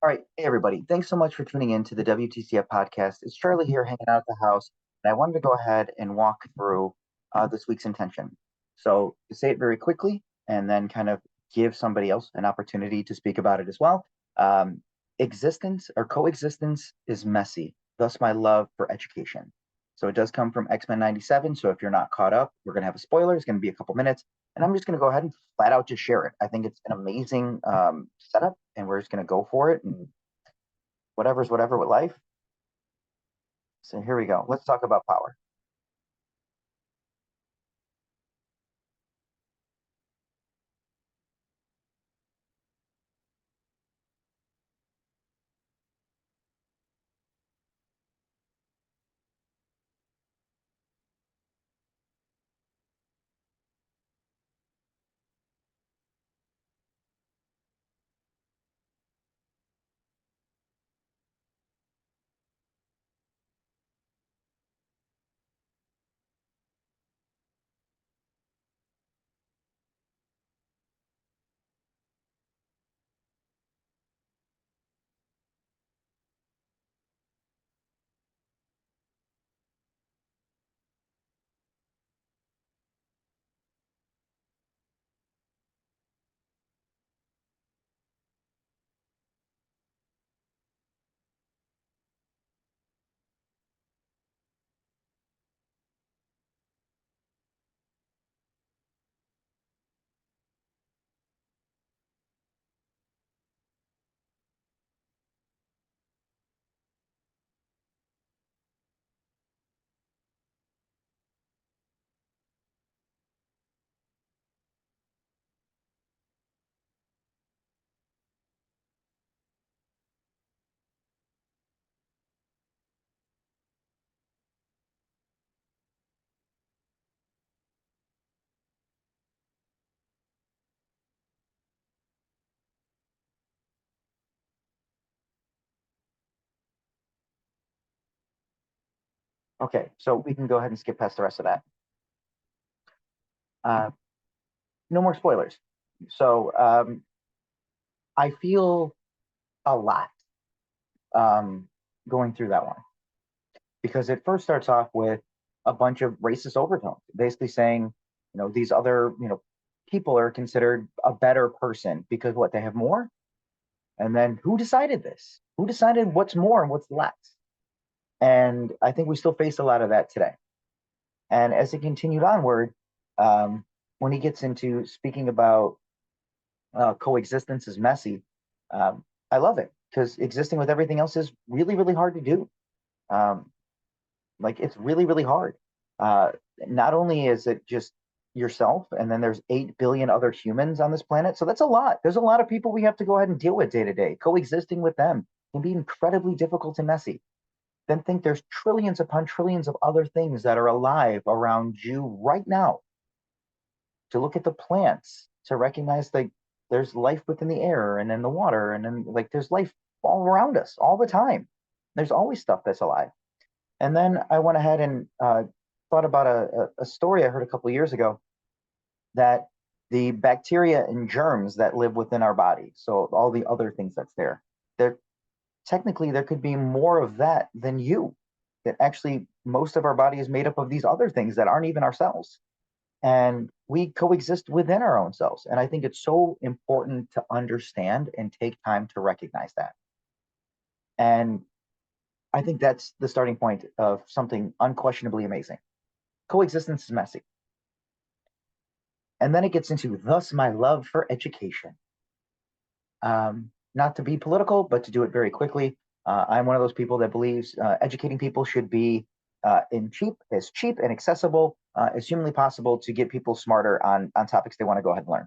All right. Hey, everybody. Thanks so much for tuning in to the WTCF podcast. It's Charlie here hanging out at the house. And I wanted to go ahead and walk through this week's intention. So, to say it very quickly and then kind of give somebody else an opportunity to speak about it as well. Um, Existence or coexistence is messy, thus, my love for education. So, it does come from X-Men 97. So, if you're not caught up, we're going to have a spoiler. It's going to be a couple minutes. And I'm just going to go ahead and flat out just share it. I think it's an amazing setup, and we're just going to go for it. And whatever's whatever with life. So here we go. Let's talk about power. Okay, so we can go ahead and skip past the rest of that. Uh, no more spoilers. So I feel a lot going through that one because it first starts off with a bunch of racist overtones, basically saying, these other, people are considered a better person because what they have more. And then who decided this? Who decided what's more and what's less? And I think we still face a lot of that today. And as it continued onward, when he gets into speaking about coexistence is messy, I love it because existing with everything else is really, really hard to do. Um, like it's really, really hard. Uh, Not only is it just yourself, and then there's 8 billion other humans on this planet. So that's a lot. There's a lot of people we have to go ahead and deal with day to day. Coexisting with them can be incredibly difficult and messy. Then think there's trillions upon trillions of other things that are alive around you right now. To look at the plants, to recognize like there's life within the air and in the water, and then like there's life all around us all the time. There's always stuff that's alive. And then I went ahead and thought about a story I heard a couple of years ago that the bacteria and germs that live within our body, so all the other things that's there technically there could be more of that than you. That actually most of our body is made up of these other things that aren't even ourselves. And we coexist within our own selves. And I think it's so important to understand and take time to recognize that. And I think that's the starting point of something unquestionably amazing. Coexistence is messy. And then it gets into, thus, my love for education. Not to be political, but to do it very quickly. I'm one of those people that believes educating people should be as cheap and accessible as humanly possible to get people smarter on topics they want to go ahead and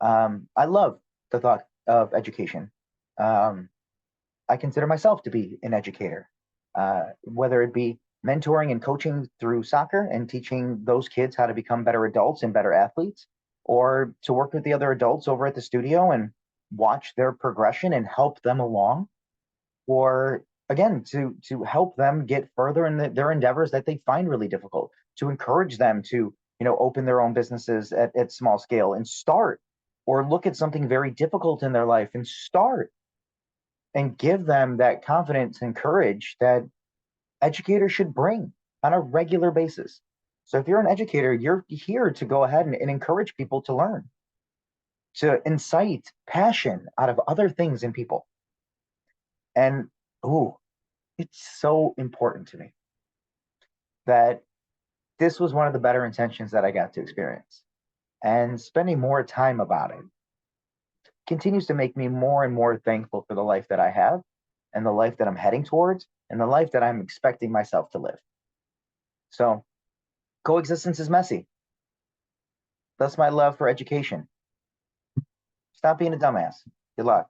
learn. I love the thought of education. Um, I consider myself to be an educator, whether it be mentoring and coaching through soccer and teaching those kids how to become better adults and better athletes, or to work with the other adults over at the studio and watch their progression and help them along, or again to help them get further in their endeavors that they find really difficult, to encourage them to open their own businesses at small scale and start. or look at something very difficult in their life and start and give them that confidence and courage that educators should bring on a regular basis. So if you're an educator, you're here to go ahead and encourage people to learn, to incite passion out of other things in people. And oh, it's so important to me that this was one of the better intentions that I got to experience. And spending more time about it continues to make me more and more thankful for the life that I have and the life that I'm heading towards and the life that I'm expecting myself to live. So coexistence is messy. That's my love for education. Stop being a dumbass. Good luck.